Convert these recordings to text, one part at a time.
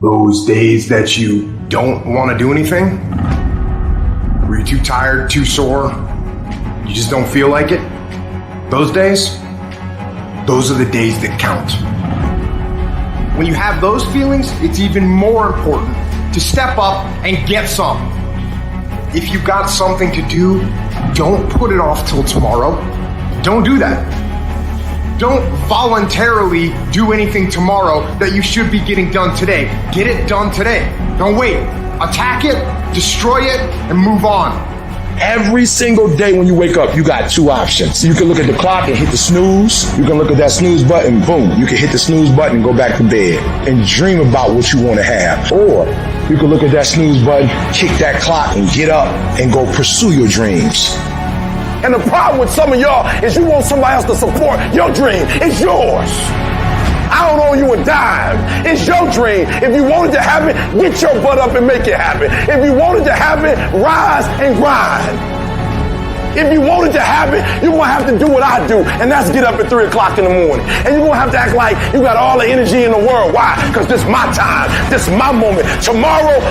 Those days that you don't want to do anything, where you're too tired, too sore, you just don't feel like it, those days, those are the days that count. When you have those feelings, it's even more important to step up and get some. If you got something to do, don't put it off till tomorrow. Don't do that. Don't voluntarily do anything tomorrow that you should be getting done today. Get it done today. Don't wait. Attack it, destroy it, and move on. Every single day when you wake up, you got two options. You can look at the clock and hit the snooze. You can look at that snooze button, boom. You can hit the snooze button and go back to bed and dream about what you want to have. Or you can look at that snooze button, kick that clock and get up and go pursue your dreams. And the problem with some of y'all is you want somebody else to support your dream. It's yours. I don't owe you a dime. It's your dream. If you want it to happen, get your butt up and make it happen. If you want it to happen, rise and grind. If you want it to happen, you're going to have to do what I do, and that's get up at 3 o'clock in the morning. And you're going to have to act like you got all the energy in the world. Why? Because this is my time. This is my moment. Tomorrow.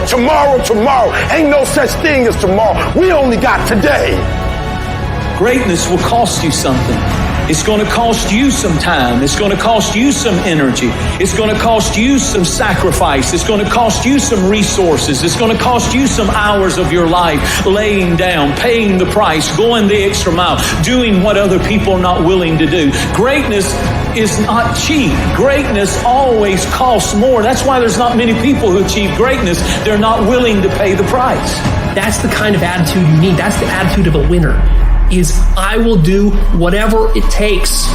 Ain't no such thing as tomorrow. We only got today. Greatness will cost you something. It's going to cost you some time. It's going to cost you some energy. It's going to cost you some sacrifice. It's going to cost you some resources. It's going to cost you some hours of your life laying down, paying the price, going the extra mile, doing what other people are not willing to do. Greatness is not cheap. Greatness always costs more. That's why there's not many people who achieve greatness. They're not willing to pay the price. That's the kind of attitude you need. That's the attitude of a winner. Is I will do whatever it takes.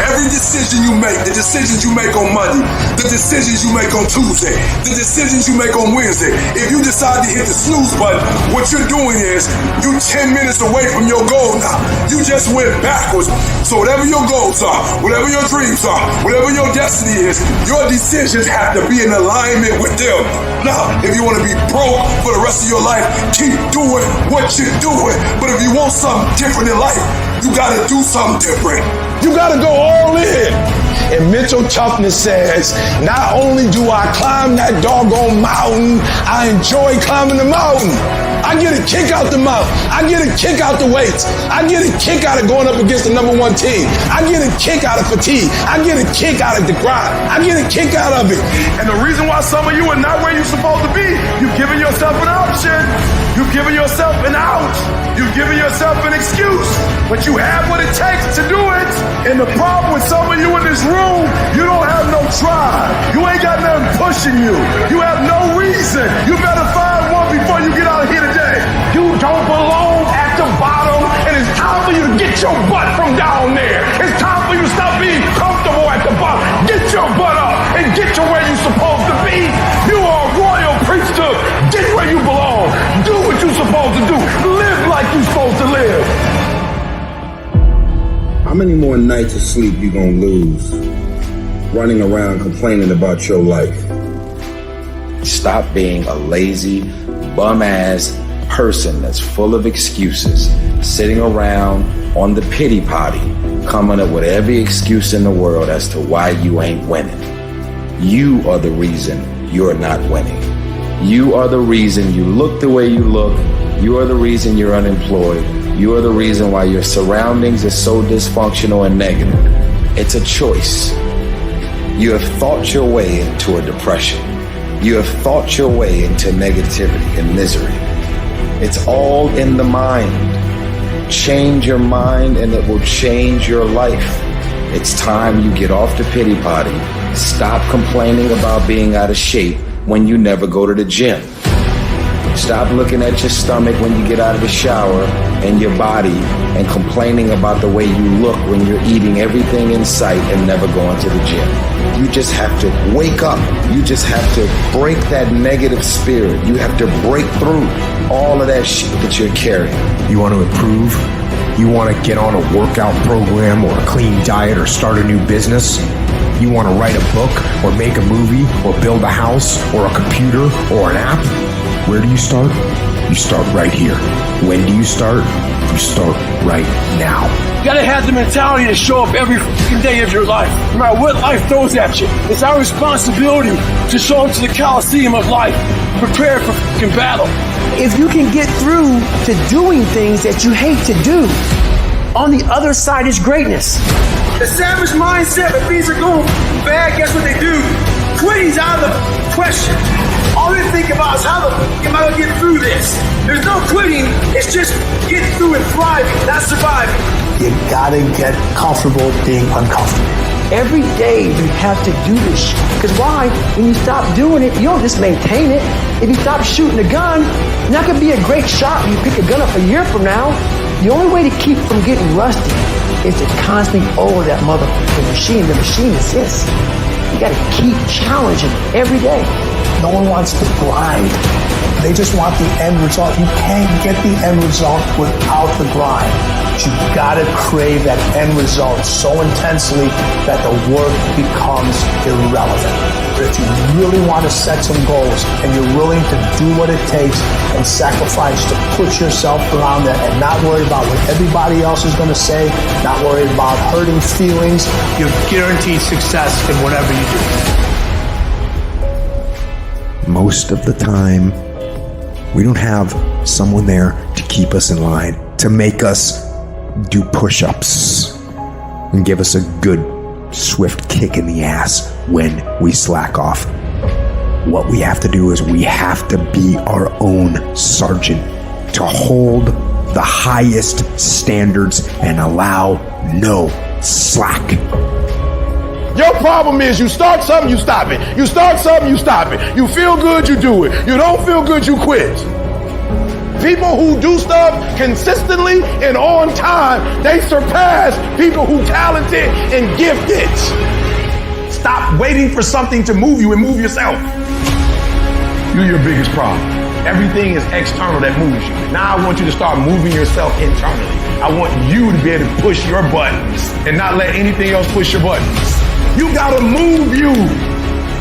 Every decision you make, the decisions you make on Monday, the decisions you make on Tuesday, the decisions you make on Wednesday, if you decide to hit the snooze button, what you're doing is you 10 minutes away from your goal now. You just went backwards. So whatever your goals are, whatever your dreams are, whatever your destiny is, your decisions have to be in alignment with them. Now, if you want to be broke for the rest of your life, keep doing what you're doing. But if you want something different in life, you got to do something different. You got to go all in. And mental toughness says, not only do I climb that doggone mountain, I enjoy climbing the mountain. I get a kick out the mountain. I get a kick out the weights. I get a kick out of going up against the number one team. I get a kick out of fatigue. I get a kick out of the grind. I get a kick out of it. And the reason why some of you are not where you're supposed to be, you've given yourself an option. You've given yourself an out. You've given yourself an excuse. But you have what it takes to do it. And the problem with some of you in this room, you don't have no drive. You ain't got nothing pushing you. You have no reason. You better find one before you get out of here today. You don't belong at the bottom, and it's time for you to get your butt from down there. It's time for you to stop being comfortable at the bottom. Get your butt up and get to where you're supposed to be. You are a royal priesthood. Get where you belong. Do what you're supposed to do. Live like you're supposed to live. How many more nights of sleep you gonna lose running around complaining about your life? Stop being a lazy, bum-ass person that's full of excuses, sitting around on the pity potty, coming up with every excuse in the world as to why you ain't winning. You are the reason you're not winning. You are the reason you look the way you look. You are the reason you're unemployed. You are the reason why your surroundings are so dysfunctional and negative. It's a choice. You have thought your way into a depression. You have thought your way into negativity and misery. It's all in the mind. Change your mind and it will change your life. It's time you get off the pity potty. Stop complaining about being out of shape when you never go to the gym. Stop looking at your stomach when you get out of the shower and your body and complaining about the way you look when you're eating everything in sight and never going to the gym. You just have to wake up. You just have to break that negative spirit. You have to break through all of that shit that you're carrying. You want to improve? You want to get on a workout program or a clean diet or start a new business? You want to write a book or make a movie or build a house or a computer or an app? Where do you start? You start right here. When do you start? You start right now. You gotta have the mentality to show up every day of your life, no matter what life throws at you. It's our responsibility to show up to the Coliseum of life, prepared for battle. If you can get through to doing things that you hate to do, on the other side is greatness. The savage mindset, when things are going bad, guess what they do? Quitting's out of the question. All they think about is how am I going to get through this? There's no quitting. It's just getting through and thriving, not surviving. You gotta get comfortable being uncomfortable. Every day you have to do this. Because why? When you stop doing it, you don't just maintain it. If you stop shooting a gun, you're not gonna be a great shot when you pick a gun up a year from now. The only way to keep from getting rusty is to constantly oil that motherfucking machine. The machine is this. You gotta keep challenging every day. No one wants to grind. They just want the end result. You can't get the end result without the grind. But you gotta crave that end result so intensely that the work becomes irrelevant. But if you really want to set some goals and you're willing to do what it takes and sacrifice to put yourself around there and not worry about what everybody else is gonna say, not worry about hurting feelings, you're guaranteed success in whatever you do. Most of the time, we don't have someone there to keep us in line, to make us do push-ups and give us a good, swift kick in the ass when we slack off. What we have to do is we have to be our own sergeant, to hold the highest standards and allow no slack. Your problem is you start something, you stop it. You start something, you stop it. You feel good, you do it. You don't feel good, you quit. People who do stuff consistently and on time, they surpass people who talented and gifted. Stop waiting for something to move you and move yourself. You're your biggest problem. Everything is external that moves you. Now I want you to start moving yourself internally. I want you to be able to push your buttons and not let anything else push your buttons. You gotta move you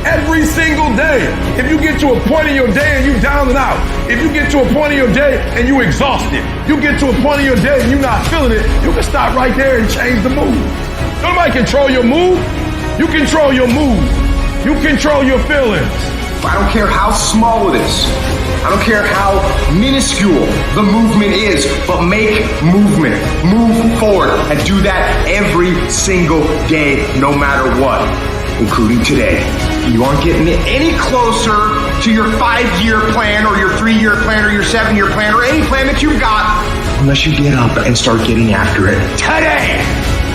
every single day. If you get to a point in your day and you down and out, if you get to a point in your day and you exhausted, you get to a point in your day and you're not feeling it, you can stop right there and change the mood. Nobody control your mood. You control your mood. You control your feelings. I don't care how small it is. I don't care how minuscule the movement is, but make movement. Move forward and do that every single day, no matter what, including today. You aren't getting any closer to your 5-year plan or your 3-year plan or your 7-year plan or any plan that you've got unless you get up and start getting after it today.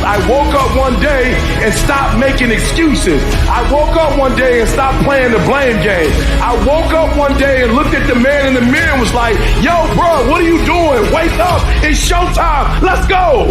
I woke up one day and stopped making excuses. I woke up one day and stopped playing the blame game. I woke up one day and looked at the man in the mirror and was like, yo, bro, what are you doing? Wake up. It's showtime. Let's go.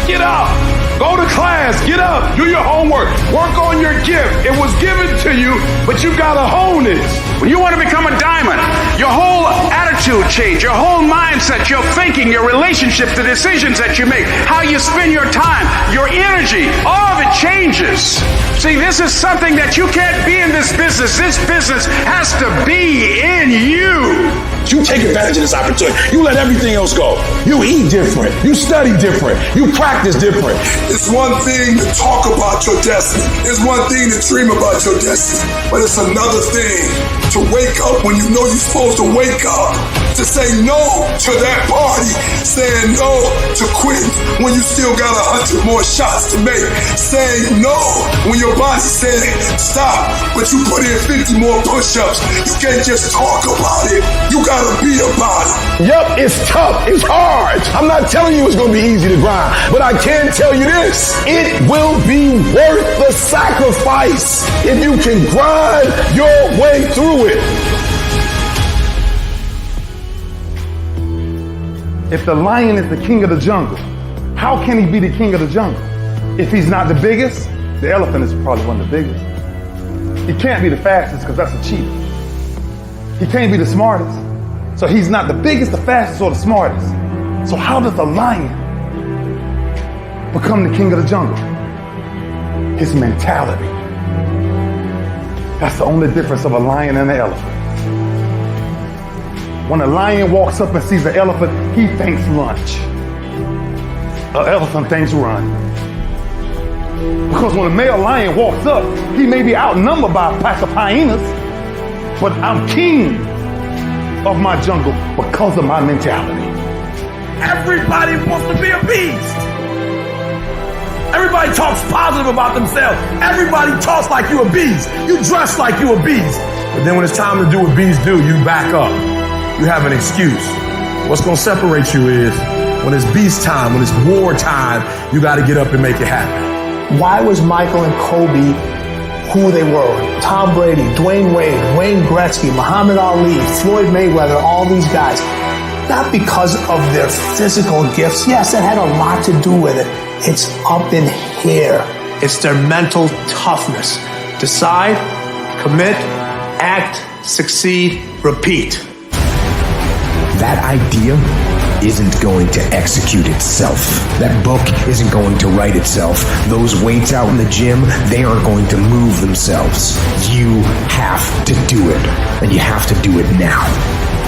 Get up. Go to class. Get up. Do your homework. Work on your gift. It was given to you, but you got to hone it. When you want to become a diamond, your whole attitude change, your whole mindset, your thinking, your relationship, the decisions that you make, how you spend your time, your energy, all of it changes. See, this is something that you can't be in this business. This business has to be in you. You take advantage of this opportunity. You let everything else go. You eat different. You study different. You practice different. It's one thing to talk about your destiny. It's one thing to dream about your destiny. But it's another thing to wake up when you know you're supposed to wake up. To say no to that party. Saying no to quitting when you still got 100 more shots to make. Saying no when your body said stop, but you put in 50 more push-ups. You can't just talk about it. You gotta be about it. Yep, it's tough. It's hard. I'm not telling you it's gonna be easy to grind, but I can tell you this. It will be worth the sacrifice if you can grind your way through it. If the lion is the king of the jungle, how can he be the king of the jungle? If he's not the biggest, the elephant is probably one of the biggest. He can't be the fastest because that's a cheetah. He can't be the smartest. So he's not the biggest, the fastest, or the smartest. So how does the lion become the king of the jungle? His mentality. That's the only difference of a lion and an elephant. When a lion walks up and sees an elephant, he thinks lunch. An elephant thinks run. Because when a male lion walks up, he may be outnumbered by a pack of hyenas, but I'm king of my jungle because of my mentality. Everybody wants to be a beast. Everybody talks positive about themselves. Everybody talks like you a beast. You dress like you a beast. But then when it's time to do what beasts do, you back up. You have an excuse. What's going to separate you is when it's beast time, when it's war time, you got to get up and make it happen. Why was Michael and Kobe who they were? Tom Brady, Dwayne Wade, Wayne Gretzky, Muhammad Ali, Floyd Mayweather, all these guys. Not because of their physical gifts. Yes, that had a lot to do with it. It's up in here. It's their mental toughness. Decide, commit, act, succeed, repeat. That idea isn't going to execute itself. That book isn't going to write itself. Those weights out in the gym, they aren't going to move themselves. You have to do it, and you have to do it now.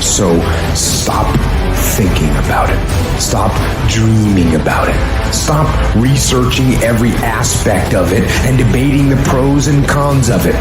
So stop thinking about it. Stop dreaming about it. Stop researching every aspect of it and debating the pros and cons of it.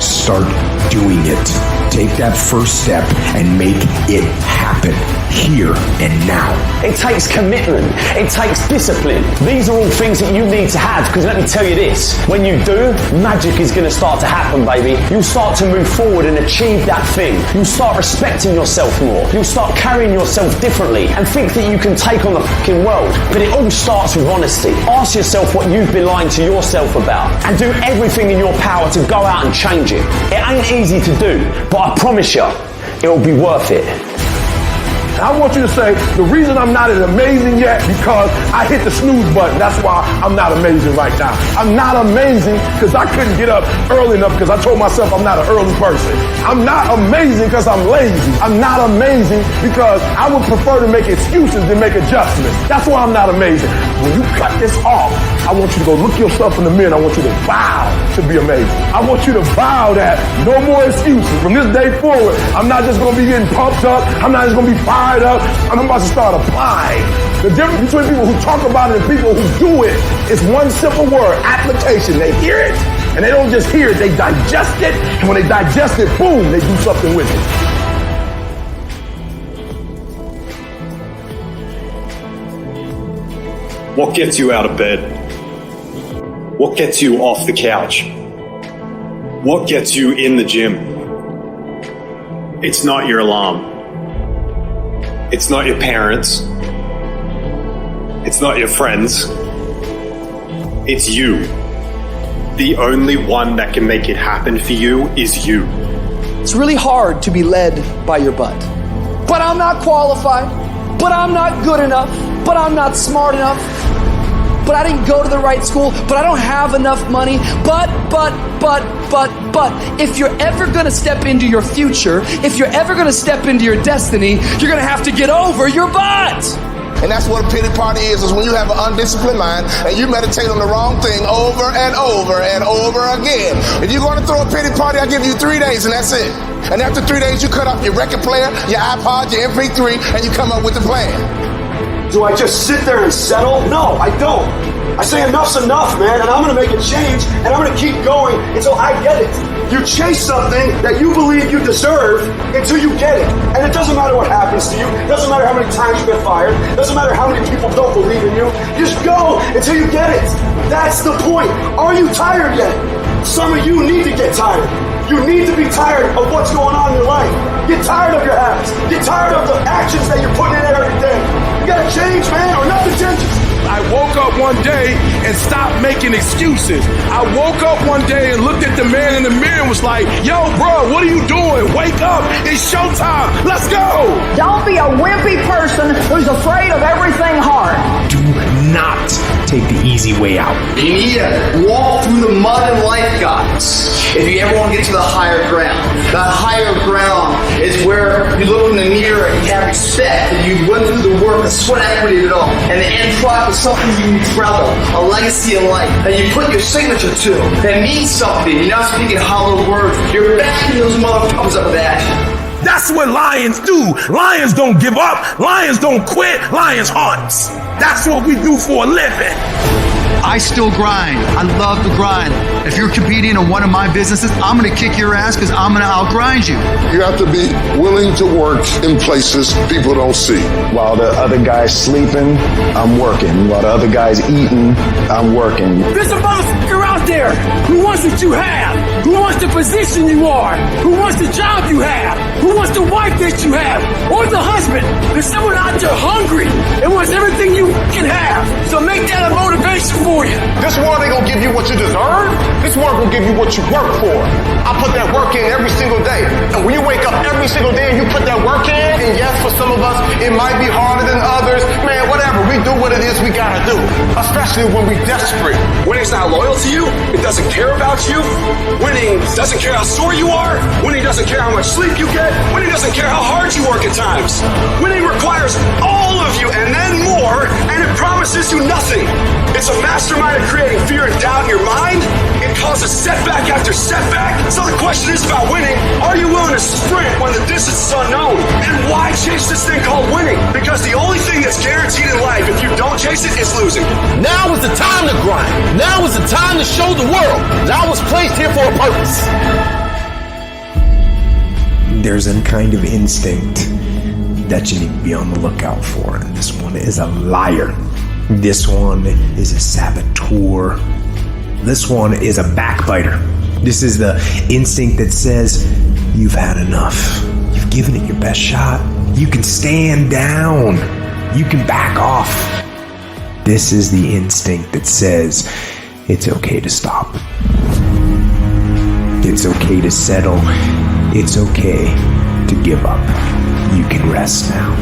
Start doing it. Take that first step and make it happen here and now. It takes commitment. It takes discipline. These are all things that you need to have, because let me tell you this, when you do, magic is going to start to happen, baby. You'll start to move forward and achieve that thing. You'll start respecting yourself more. You'll start carrying yourself differently and think that you can take on the fucking world. But it all starts with honesty. Ask yourself what you've been lying to yourself about and do everything in your power to go out and change it. It ain't easy to do, but I promise you, it'll be worth it. I want you to say, the reason I'm not as amazing yet because I hit the snooze button. That's why I'm not amazing right now. I'm not amazing because I couldn't get up early enough because I told myself I'm not an early person. I'm not amazing because I'm lazy. I'm not amazing because I would prefer to make excuses than make adjustments. That's why I'm not amazing. When you cut this off, I want you to go look yourself in the mirror and I want you to vow to be amazing. I want you to vow that no more excuses. From this day forward, I'm not just going to be getting pumped up. I'm not just going to be fired up. I'm about to start applying. The difference between people who talk about it and people who do it is one simple word, application. They hear it, and they don't just hear it, they digest it, and when they digest it, boom, they do something with it. What gets you out of bed? What gets you off the couch? What gets you in the gym? It's not your alarm. It's not your parents. It's not your friends. It's you. The only one that can make it happen for you is you. It's really hard to be led by your butt. But I'm not qualified. But I'm not good enough. But I'm not smart enough. But I didn't go to the right school. But I don't have enough money. But. If you're ever going to step into your future, if you're ever going to step into your destiny, you're going to have to get over your butt. And that's what a pity party is when you have an undisciplined mind and you meditate on the wrong thing over and over and over again. If you're going to throw a pity party, I'll give you 3 days and that's it. And after 3 days, you cut off your record player, your iPod, your MP3, and you come up with a plan. Do I just sit there and settle? No, I don't. I say enough's enough, man, and I'm going to make a change, and I'm going to keep going until I get it. You chase something that you believe you deserve until you get it. And it doesn't matter what happens to you. It doesn't matter how many times you get fired. It doesn't matter how many people don't believe in you. You just go until you get it. That's the point. Are you tired yet? Some of you need to get tired. You need to be tired of what's going on in your life. Get tired of your habits. Get tired of the actions that you're putting in every day. You gotta change, man, or nothing changes. I woke up one day and stopped making excuses. I woke up one day and looked at the man in the mirror and was like, yo, bro, what are you doing? Wake up. It's showtime. Let's go. Don't be a wimpy person who's afraid of everything hard. Do not take the easy way out. You need to walk through the mud in life, guys. If you ever want to get to the higher ground. That higher ground is where you look in the mirror and you have respect and you went through the work and sweat equity of it all. And the end product is something you travel, a legacy of life that you put your signature to that means something. You're not speaking hollow words. You're backing those motherfuckers up with action. That's what lions do. Lions don't give up. Lions don't quit. Lions hunt. That's what we do for a living. I still grind. I love the grind. If you're competing in one of my businesses, I'm going to kick your ass because I'm going to outgrind you. You have to be willing to work in places people don't see. While the other guy's sleeping, I'm working. While the other guy's eating, I'm working. There's a motherfucker out there who wants what you have, who wants the position you are, who wants the job you have, who wants the wife that you have, or the husband. There's someone out there hungry and wants everything you can have. So make that a motivation for you. This world ain't gonna give you what you deserve. This world gonna give you what you work for. I put that work in every single day. And when you wake up every single day and you put that work in, and yes, for some of us, it might be harder than others. Man, whatever. We do what it is we gotta do. Especially when we're desperate. Winning's not loyal to you. It doesn't care about you. Winning doesn't care how sore you are. Winning doesn't care how much sleep you get. Winning doesn't care how hard you work at times. Winning requires all of you and then more, and it promises you nothing. It's a mastermind of creating fear and doubt in your mind. It causes setback after setback. So the question is about winning. Are you willing to sprint when the distance is unknown? And why chase this thing called winning? Because the only thing that's guaranteed in life, if you don't chase it, is losing. Now is the time to grind. Now is the time to show the world that I was placed here for a purpose. There's a kind of instinct that you need to be on the lookout for. And this one is a liar. This one is a saboteur. This one is a backbiter. This is the instinct that says, you've had enough. You've given it your best shot. You can stand down. You can back off. This is the instinct that says, it's okay to stop. It's okay to settle. It's okay to give up. You can rest now.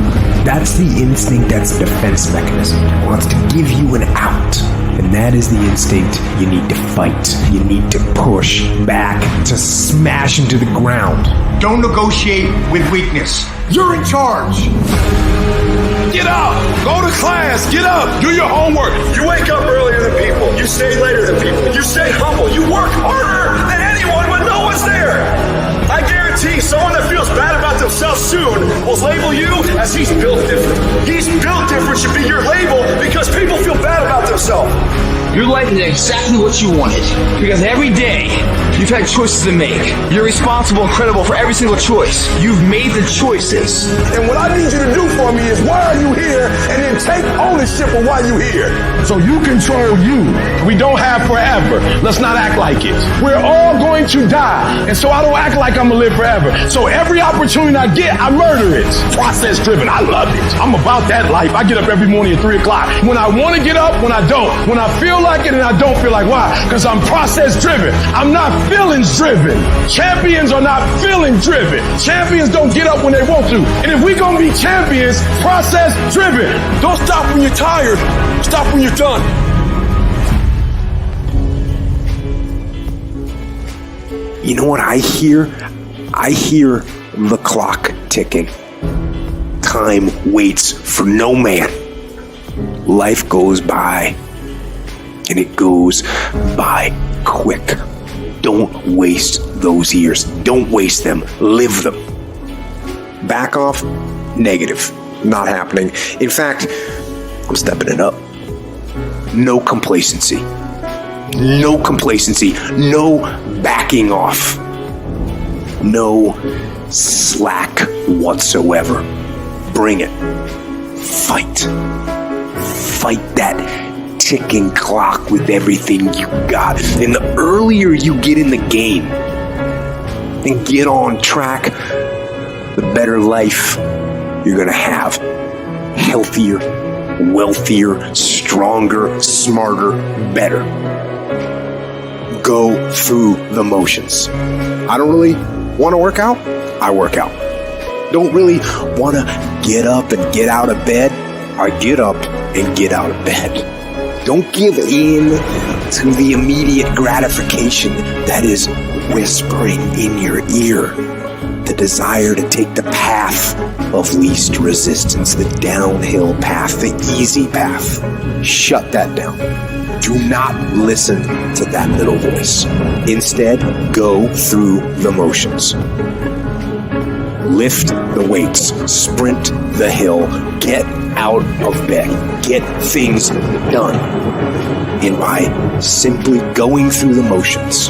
That's the instinct, that's a defense mechanism. It wants to give you an out. And that is the instinct you need to fight. You need to push back, to smash into the ground. Don't negotiate with weakness. You're in charge. Get up. Go to class. Get up. Do your homework. You wake up earlier than people. You stay later than people. You stay humble. You work harder than anyone when no one's there. I guarantee someone that feels bad about themselves soon will label you as he's built different. He's built different should be your label because people feel bad about themselves. Your life is exactly what you wanted. Because every day, you've had choices to make. You're responsible and credible for every single choice. You've made the choices. And what I need you to do for me is, why are you here? And then take ownership of why you're here. So you control you. We don't have forever. Let's not act like it. We're all going to die. And so I don't act like I'm going to live forever. So every opportunity I get, I murder it. Process driven. I love it. I'm about that life. I get up every morning at 3 o'clock. When I want to get up, when I don't. When I feel like it and I don't feel like. Why? Because I'm process driven. I'm not feelings driven. Champions are not feeling driven. Champions don't get up when they want to. And if we're going to be champions, process driven. Don't stop when you're tired. Stop when you're done. You know what I hear? I hear the clock ticking. Time waits for no man. Life goes by, and it goes by quick. Don't waste those years. Don't waste them. Live them. Back off? Negative. Not happening. In fact, I'm stepping it up. No complacency. No complacency. No backing off. No slack whatsoever. Bring it. Fight. Fight that ticking clock with everything you got. And the earlier you get in the game and get on track, the better life you're going to have. Healthier, wealthier, stronger, smarter, better. Go through the motions. I don't really want to work out. I work out. Don't really want to get up and get out of bed. I get up and get out of bed. Don't give in to the immediate gratification that is whispering in your ear. The desire to take the path of least resistance, the downhill path, the easy path. Shut that down. Do not listen to that little voice. Instead, go through the motions. Lift the weights, sprint the hill, get out of bed, get things done. And by simply going through the motions,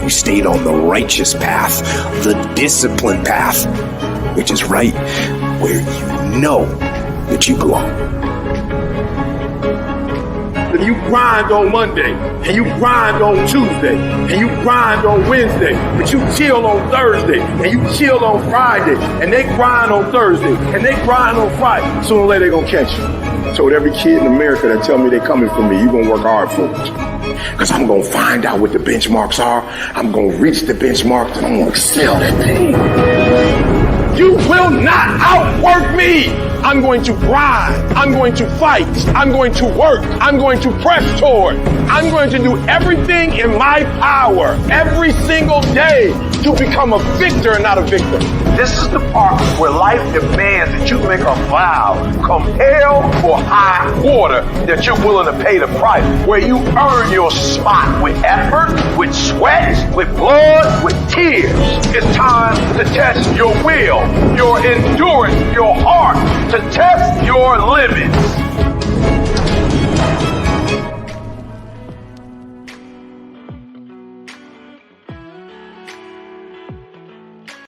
you stayed on the righteous path, the disciplined path, which is right where you know that you belong. If you grind on Monday, and you grind on Tuesday, and you grind on Wednesday, but you chill on Thursday, and you chill on Friday, and they grind on Thursday, and they grind on Friday, sooner or later they're gonna catch you. I told every kid in America that tell me they're coming for me, you're gonna work hard for it. Because I'm gonna find out what the benchmarks are, I'm gonna reach the benchmarks, and I'm gonna excel that thing. You will not outwork me. I'm going to grind. I'm going to fight. I'm going to work. I'm going to press toward. I'm going to do everything in my power every single day to become a victor and not a victim. This is the part where life demands that you make a vow, come hell or high water, that you're willing to pay the price, where you earn your spot with effort, with sweat, with blood, with tears. It's time to test your will, your endurance, your heart, to test your limits.